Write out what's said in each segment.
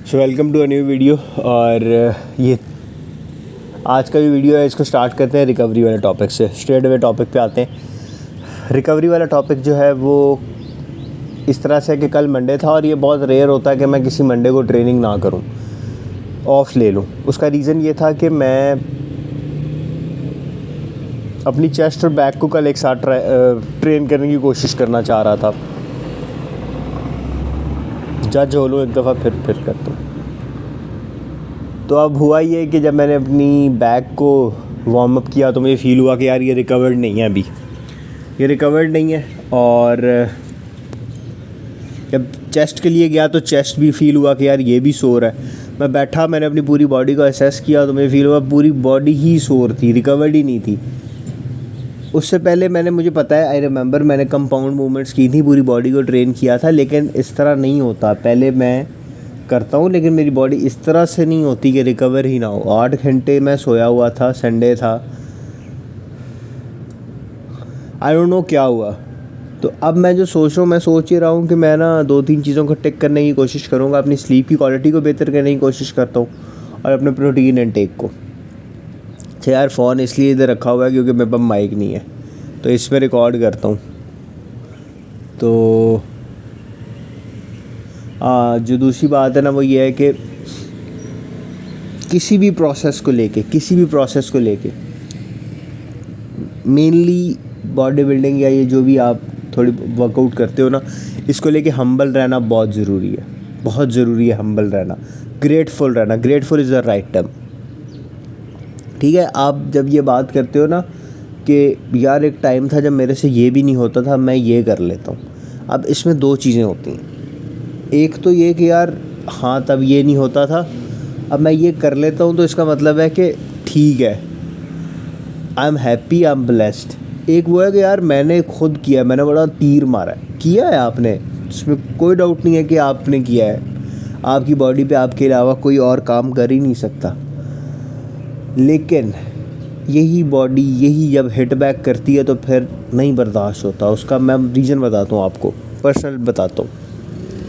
So welcome to a new video. और ये आज का जो वीडियो है इसको स्टार्ट करते हैं रिकवरी वाले टॉपिक से। स्ट्रेट अवे टॉपिक पे आते हैं। रिकवरी वाला टॉपिक जो है वो इस तरह से है कि कल मंडे था और ये बहुत रेयर होता है कि मैं किसी मंडे को ट्रेनिंग ना करूं, ऑफ ले लूं। उसका रीज़न ये था कि मैं अपनी चेस्ट और बैक को कल एक साथ ट्रेन करने की कोशिश करना चाह रहा था। जज हो लूँ एक दफ़ा फिर करता हूँ। तो अब हुआ ये कि जब मैंने अपनी बैक को वार्म अप किया तो मुझे फ़ील हुआ कि यार ये रिकवर्ड नहीं है, अभी ये रिकवर्ड नहीं है। और जब चेस्ट के लिए गया तो चेस्ट भी फ़ील हुआ कि यार ये भी सोर है। मैं बैठा, मैंने अपनी पूरी बॉडी को असेस किया तो मुझे फ़ील हुआ पूरी बॉडी ही सोर थी, रिकवर्ड ही नहीं थी। उससे पहले मुझे पता है, आई रिमेंबर, मैंने कंपाउंड मूवमेंट्स की थी, पूरी बॉडी को ट्रेन किया था, लेकिन इस तरह नहीं होता। पहले मैं करता हूँ लेकिन मेरी बॉडी इस तरह से नहीं होती कि रिकवर ही ना हो। 8 घंटे मैं सोया हुआ था, संडे था, आई डोंट नो क्या हुआ। तो अब मैं जो सोच रहा हूँ, मैं सोच ही रहा हूँ कि मैं ना 2-3 चीज़ों को टिक करने की कोशिश करूँगा। अपनी स्लीप की क्वालिटी को बेहतर करने की कोशिश करता हूँ और अपने प्रोटीन इनटेक को। अच्छा यार, फ़ोन इसलिए इधर रखा हुआ है क्योंकि मेरे पास माइक नहीं है, तो इसमें रिकॉर्ड करता हूँ। तो जो दूसरी बात है ना वो ये है कि किसी भी प्रोसेस को लेके मेनली बॉडी बिल्डिंग या ये जो भी आप थोड़ी वर्कआउट करते हो ना, इसको लेके हम्बल रहना बहुत ज़रूरी है। बहुत ज़रूरी है हम्बल रहना, ग्रेटफुल रहना। Grateful is the right term. ठीक है, आप जब ये बात करते हो ना कि यार एक टाइम था जब मेरे से ये भी नहीं होता था, मैं ये कर लेता हूँ। अब इसमें 2 चीज़ें होती हैं। एक तो ये कि यार हाँ तब ये नहीं होता था, अब मैं ये कर लेता हूँ, तो इसका मतलब है कि ठीक है, I am happy, I am blessed. एक वो है कि यार मैंने खुद किया, मैंने बड़ा तीर मारा है, किया है आपने, इसमें कोई डाउट नहीं है कि आपने किया है। आपकी बॉडी पे आपके अलावा कोई और काम कर ही नहीं सकता। लेकिन यही बॉडी जब हिट बैक करती है तो फिर नहीं बर्दाश्त होता। उसका मैं रीज़न बताता हूँ आपको, पर्सनल बताता हूँ।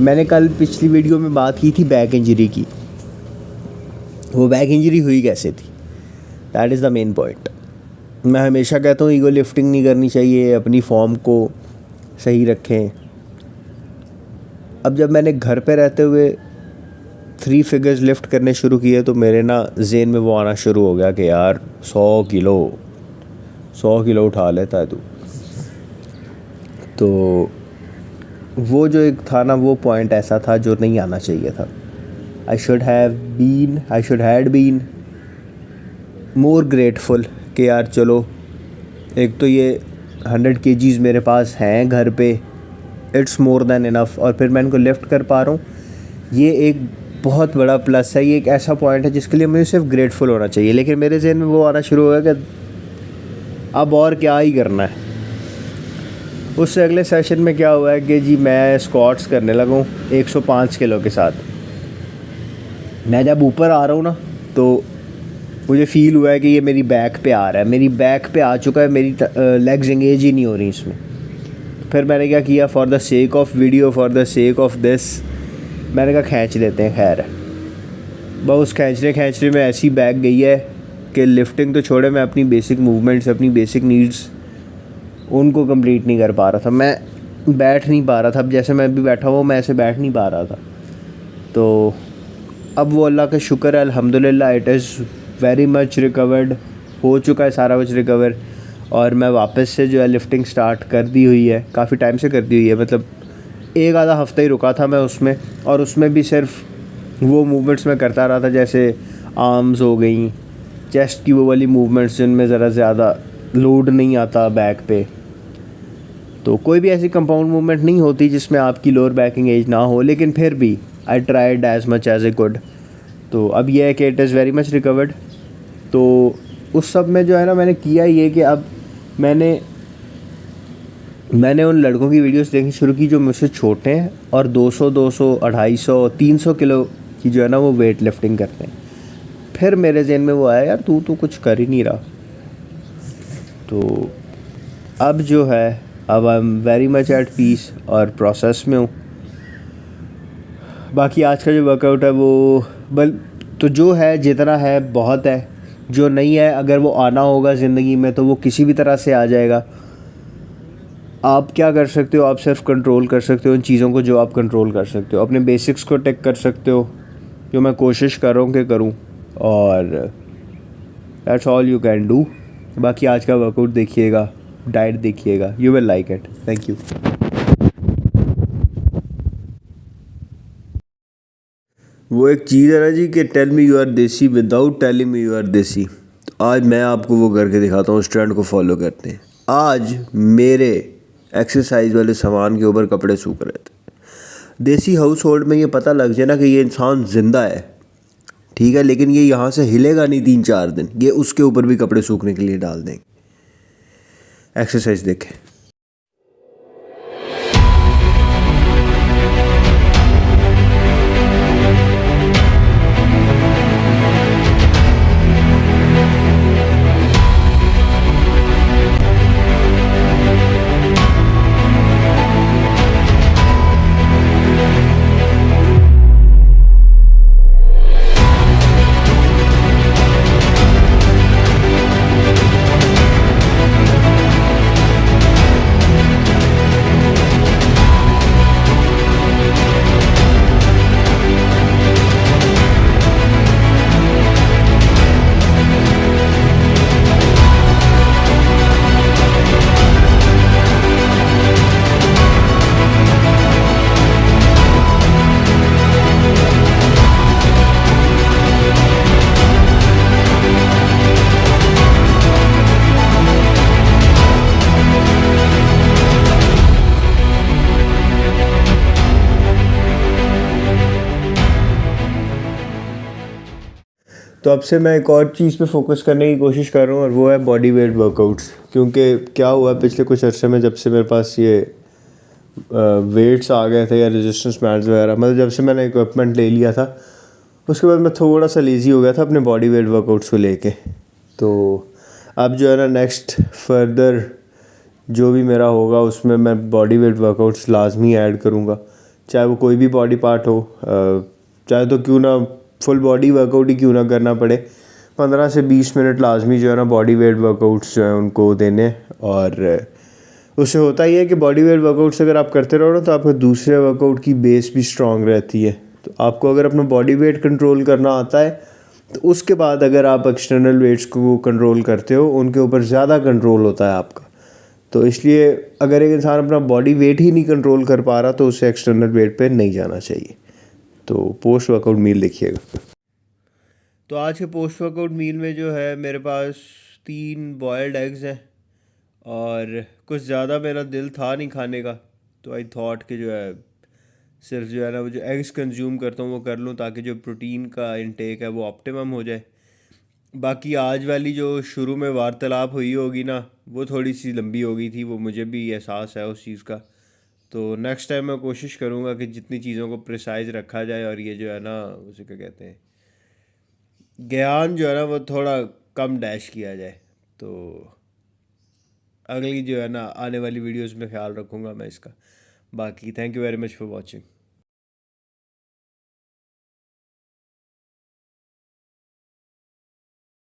मैंने कल पिछली वीडियो में बात की थी बैक इंजरी की। वो बैक इंजरी हुई कैसे थी, that is the main point. मैं हमेशा कहता हूँ ईगो लिफ्टिंग नहीं करनी चाहिए, अपनी फॉर्म को सही रखें। अब जब मैंने घर पे रहते हुए 3 फिगर्स लिफ्ट करने शुरू किए तो मेरे ना ज़हन में वो आना शुरू हो गया कि यार 100 किलो उठा लेता है तू। तो वो जो एक था ना, वो पॉइंट ऐसा था जो नहीं आना चाहिए था। I should had been more grateful कि यार चलो, एक तो ये 100 kgs मेरे पास हैं घर पे, इट्स मोर देन इनफ, और फिर मैं इनको लिफ्ट कर पा रहा हूँ। ये एक बहुत बड़ा प्लस है। ये एक ऐसा पॉइंट है जिसके लिए मुझे सिर्फ ग्रेटफुल होना चाहिए। लेकिन मेरे ज़हन में वो आना शुरू हो गया कि अब और क्या ही करना है। उससे अगले सेशन में क्या हुआ है कि जी मैं स्क्वाट्स करने लगा हूँ 105 किलो के साथ। मैं जब ऊपर आ रहा हूँ ना तो मुझे फ़ील हुआ है कि ये मेरी बैक पे आ रहा है, मेरी बैक पे आ चुका है, मेरी लेग्स एंगेज ही नहीं हो रही इसमें। फिर मैंने क्या किया, for the sake of video, for the sake of this, मैंने कहा खींच लेते हैं। खैर बस खींचने में ऐसी बैक गई है कि लिफ्टिंग तो छोड़े, मैं अपनी बेसिक मूवमेंट्स, अपनी बेसिक नीड्स उनको कंप्लीट नहीं कर पा रहा था। मैं बैठ नहीं पा रहा था। अब जैसे मैं अभी बैठा हुआ, मैं ऐसे बैठ नहीं पा रहा था। तो अब वो अल्लाह का शुक्र है, अल्हम्दुलिल्लाह, it is very much recovered, हो चुका है सारा कुछ रिकवर। और मैं वापस से जो है लिफ्टिंग स्टार्ट कर दी हुई है, काफ़ी टाइम से कर दी हुई है। मतलब एक आधा हफ्ता ही रुका था मैं उसमें, और उसमें भी सिर्फ वो मूवमेंट्स मैं करता रहा था, जैसे आर्म्स हो गई, चेस्ट की वो वाली मूवमेंट्स जिनमें ज़रा ज़्यादा लोड नहीं आता बैक पे। तो कोई भी ऐसी कंपाउंड मूवमेंट नहीं होती जिसमें आपकी लोअर बैक एंगेज ना हो, लेकिन फिर भी I tried as much as I could. तो अब यह है कि it is very much recovered. तो उस सब में जो है ना, मैंने किया ये कि अब मैंने उन लड़कों की वीडियोस देखनी शुरू की जो मुझसे छोटे हैं और 200, 250, 300 किलो की जो है ना वो वेट लिफ्टिंग करते हैं। फिर मेरे ज़हन में वो आया, यार तू तो कुछ कर ही नहीं रहा। तो अब जो है, अब I am very much at peace और प्रोसेस में हूँ। बाकी आज का जो वर्कआउट है वो तो जो है जितना है बहुत है, जो नहीं है अगर वो आना होगा ज़िंदगी में तो वो किसी भी तरह से आ जाएगा। आप क्या कर सकते हो, आप सिर्फ कंट्रोल कर सकते हो उन चीज़ों को जो आप कंट्रोल कर सकते हो, अपने बेसिक्स को टेक कर सकते हो, जो मैं कोशिश कर रहा हूँ कि करूँ, और that's all you can do. बाकी आज का वर्कआउट देखिएगा, डाइट देखिएगा, you will like it. Thank you. वो एक चीज़ है ना जी कि tell me you are desi without telling me you are desi. तो आज मैं आपको वो करके दिखाता हूँ, उस ट्रेंड को फॉलो करते हैं। आज मेरे एक्सरसाइज वाले सामान के ऊपर कपड़े सूख रहे थे। देसी हाउस होल्ड में ये पता लग जाए ना कि ये इंसान ज़िंदा है, ठीक है, लेकिन ये यहाँ से हिलेगा नहीं 3-4 दिन, ये उसके ऊपर भी कपड़े सूखने के लिए डाल देंगे। एक्सरसाइज देखें। तो अब से मैं एक और चीज़ पे फोकस करने की कोशिश कर रहा हूँ, और वो है बॉडी वेट वर्कआउट्स। क्योंकि क्या हुआ पिछले कुछ अर्से में, जब से मेरे पास ये वेट्स आ गए थे या रेजिस्टेंस बैंड्स वगैरह, मतलब जब से मैंने इक्विपमेंट ले लिया था, उसके बाद मैं थोड़ा सा लेज़ी हो गया था अपने बॉडी वेट वर्कआउट्स को लेके। तो अब जो है ना, नेक्स्ट फर्दर जो भी मेरा होगा उसमें मैं बॉडी वेट वर्कआउट्स लाजमी ऐड करूँगा, चाहे वो कोई भी बॉडी पार्ट हो, चाहे तो क्यों ना फुल बॉडी वर्कआउट ही क्यों ना करना पड़े, 15 से 20 मिनट लाजमी जो है ना बॉडी वेट वर्कआउट्स जो है उनको देने। और उससे होता ही है कि बॉडी वेट वर्कआउट्स अगर आप करते रहो ना तो आपके दूसरे वर्कआउट की बेस भी स्ट्रॉन्ग रहती है। तो आपको अगर अपना बॉडी वेट कंट्रोल करना आता है तो उसके बाद अगर आप एक्सटर्नल वेट्स को कंट्रोल करते हो, उनके ऊपर ज़्यादा कंट्रोल होता है आपका। तो इसलिए अगर एक इंसान अपना बॉडी वेट ही नहीं कंट्रोल कर पा रहा तो उसे एक्सटर्नल वेट पे नहीं जाना चाहिए। तो पोस्ट वर्कआउट मील देखिएगा। तो आज के पोस्ट वर्कआउट मील में जो है मेरे पास 3 बॉयल्ड एग्स हैं, और कुछ ज़्यादा मेरा दिल था नहीं खाने का, तो आई थॉट कि जो है सिर्फ जो है ना वो जो एग्स कंज्यूम करता हूँ वो कर लूँ, ताकि जो प्रोटीन का इंटेक है वो ऑप्टिमम हो जाए। बाकी आज वाली जो शुरू में वार्तालाप हुई होगी ना, वो थोड़ी सी लंबी हो गई थी, वो मुझे भी एहसास है उस चीज़ का। तो नेक्स्ट टाइम मैं कोशिश करूँगा कि जितनी चीज़ों को प्रिसाइज रखा जाए, और ये जो है ना उसे क्या कहते हैं, ज्ञान जो है ना वो थोड़ा कम डैश किया जाए। तो अगली जो है ना आने वाली वीडियोस में ख्याल रखूँगा मैं इसका। बाकी thank you very much for watching.